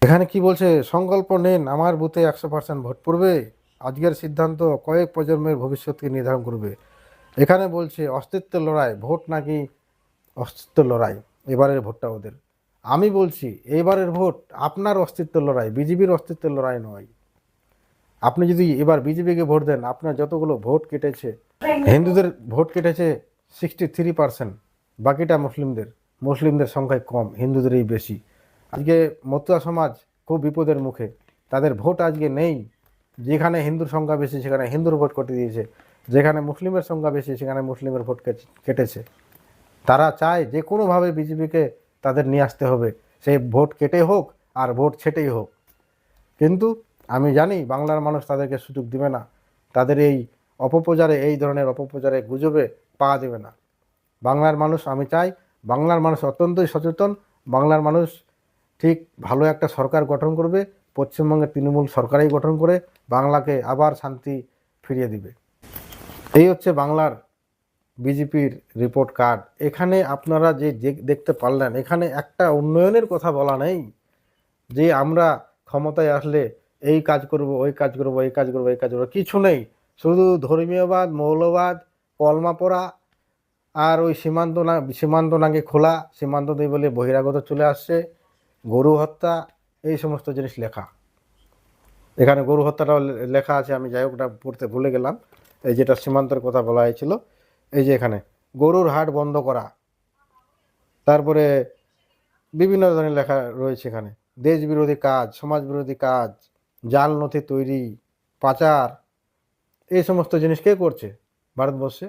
এখানে কি বলছে, সংকল্প নিন, আমার বুথে 100% ভোট পড়বে, আজকের সিদ্ধান্ত কয়েক প্রজন্মের ভবিষ্যৎকে নির্ধারণ করবে। এখানে বলছে অস্তিত্বের লড়াই, ভোট নাকি অস্তিত্বের লড়াই, এবারের ভোটটা ওদের। আমি বলছি এবারের ভোট আপনার অস্তিত্বের লড়াই, বিজেপির অস্তিত্বের লড়াই নয়। আপনি যদি এবার বিজেপিকে ভোট দেন, আপনার যতগুলো ভোট কেটেছে, হিন্দুদের ভোট কেটেছে 63%, বাকিটা মুসলিমদের। মুসলিমদের সংখ্যায় কম, হিন্দুদেরই বেশি। আজকে মতুয়া সমাজ খুব বিপদের মুখে, তাদের ভোট আজকে নেই। যেখানে হিন্দুর সংখ্যা বেশি সেখানে হিন্দুর ভোট কেটে দিয়েছে, যেখানে মুসলিমের সংখ্যা বেশি সেখানে মুসলিমের ভোট কেটেছে। তারা চায় যে কোনোভাবে বিজেপিকে তাদের নিয়ে আসতে হবে, সেই ভোট কেটে হোক আর ভোট ছেটেই হোক। কিন্তু আমি জানি বাংলার মানুষ তাদেরকে সুযোগ দিবে না, তাদের এই অপপ্রচারে, এই ধরনের অপপ্রচারে, গুজবে পা দেবে না। বাংলার মানুষ, আমি চাই বাংলার মানুষ অত্যন্তই সচেতন। বাংলার মানুষ ঠিক ভালো একটা সরকার গঠন করবে, পশ্চিমবঙ্গের তৃণমূল সরকারই গঠন করে বাংলাকে আবার শান্তি ফিরিয়ে দিবে। এই হচ্ছে বাংলার বিজেপির রিপোর্ট কার্ড। এখানে আপনারা যে দেখতে পারলেন, এখানে একটা উন্নয়নের কথা বলা নেই যে আমরা ক্ষমতায় আসলে এই কাজ করব, ওই কাজ করব, এই কাজ করব, এই কাজ করবো, কিছু নেই। শুধু ধর্মীয়বাদ, মৌলবাদ, কলমা পড়া, আর ওই সীমান্ত নাকি খোলা, সীমান্ত দিয়ে বলে বহিরাগত চলে আসছে, গরু হত্যা, এই সমস্ত জিনিস লেখা। এখানে গরু হত্যাটাও লেখা আছে, আমি যাই হোক ওটা পড়তে ভুলে গেলাম। এই যেটা সীমান্তের কথা বলা হয়েছিল, এই যে এখানে গরুর হাট বন্ধ করা, তারপরে বিভিন্ন ধরনের লেখা রয়েছে এখানে। দেশ বিরোধী কাজ, সমাজ বিরোধী কাজ, জাল নথি তৈরি, পাচার, এই সমস্ত জিনিস কে করছে ভারতবর্ষে?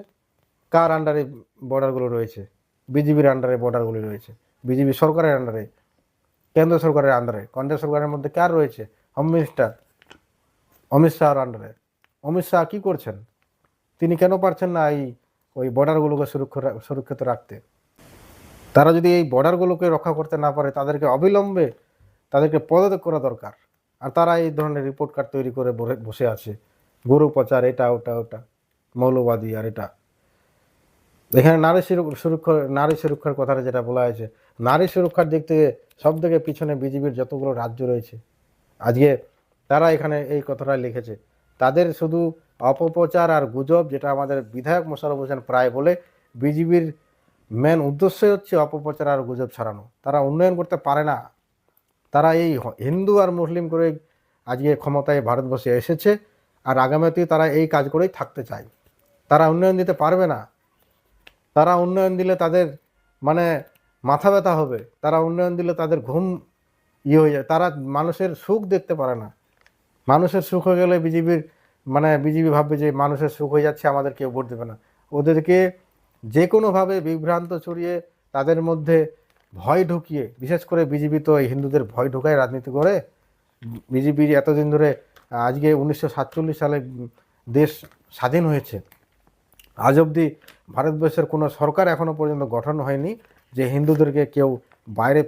কার আন্ডারে বর্ডারগুলো রয়েছে? বিজেপির আন্ডারে বর্ডারগুলি রয়েছে, বিজেপি সরকারের আন্ডারে, কেন্দ্র সরকারের আন্ডারে। কেন্দ্র সরকারের মধ্যে কার রয়েছে? হোম মিনিস্টার অমিত শাহর আন্ডারে। অমিত শাহ কী করছেন? তিনি কেন পারছেন না এই ওই বর্ডারগুলোকে সুরক্ষিত রাখতে? তারা যদি এই বর্ডারগুলোকে রক্ষা করতে না পারে, তাদেরকে অবিলম্বে তাদেরকে পদত্যাগ করা দরকার। আর তারা এই ধরনের রিপোর্ট কার্ড তৈরি করে বসে আছে, গরু পাচার, এটা ওটা ওটা, মৌলবাদী, আর এটা। এখানে নারী সুরক্ষার কথাটা যেটা বলা হয়েছে, নারী সুরক্ষার দিক থেকে সব থেকে পিছনে বিজেপির যতগুলো রাজ্য রয়েছে, আজকে তারা এখানে এই কথাটা লিখেছে। তাদের শুধু অপপ্রচার আর গুজব, যেটা আমাদের বিধায়ক মোশাররফ হোসেন প্রায় বলে, বিজেপির মেন উদ্দেশ্যই হচ্ছে অপপ্রচার আর গুজব ছড়ানো। তারা উন্নয়ন করতে পারে না। তারা এই হিন্দু আর মুসলিম করে আজকে ক্ষমতায় ভারতবর্ষে এসেছে, আর আগামীতেও তারা এই কাজ করেই থাকতে চায়। তারা উন্নয়ন দিতে পারবে না। তারা উন্নয়ন দিলে তাদের মানে মাথা ব্যথা হবে, তারা উন্নয়ন দিলে তাদের ঘুম হয়ে যায়, তারা মানুষের সুখ দেখতে পারে না। মানুষের সুখ হয়ে গেলে বিজেপি ভাববে যে মানুষের সুখ হয়ে যাচ্ছে, আমাদের কেউ ভোট দেবে না। ওদেরকে যে কোনোভাবে বিভ্রান্ত ছড়িয়ে, তাদের মধ্যে ভয় ঢুকিয়ে, বিশেষ করে বিজেপি তো হিন্দুদের ভয় ঢুকায় রাজনীতি করে। বিজেপির এতদিন ধরে, আজকে 1947 সালে দেশ স্বাধীন হয়েছে, আজ অবধি ভারতবর্ষের কোনো সরকার এখনও পর্যন্ত গঠন হয়নি যে হিন্দুদেরকে কেউ বাইরে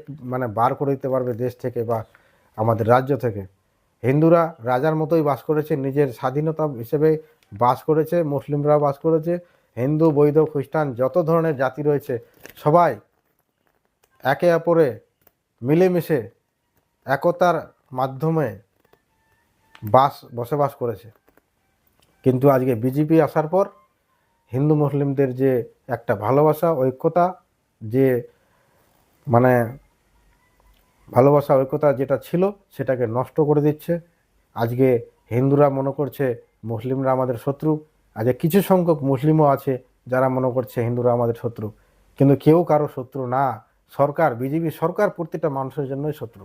বার করে দিতে পারবে দেশ থেকে বা আমাদের রাজ্য থেকে। হিন্দুরা রাজার মতোই বাস করেছে, নিজের স্বাধীনতা হিসেবে বাস করেছে, মুসলিমরাও বাস করেছে, হিন্দু, বৌদ্ধ, খ্রিস্টান, যত ধরনের জাতি রয়েছে সবাই একে অপরে মিলেমিশে একতার মাধ্যমে বসবাস করেছে। কিন্তু আজকে বিজেপি আসার পর হিন্দু মুসলিমদের যে একটা ভালোবাসা, ঐক্যতা, যে মানে ভালোবাসা ঐক্যতা যেটা ছিল, সেটাকে নষ্ট করে দিচ্ছে। আজকে হিন্দুরা মনে করছে মুসলিমরা আমাদের শত্রু। আজকে কিছু সংখ্যক মুসলিমও আছে যারা মনে করছে হিন্দুরা আমাদের শত্রু, কিন্তু কেউ কারো শত্রু না। সরকার, বিজেপি সরকার প্রতিটা মানুষের জন্যই শত্রু।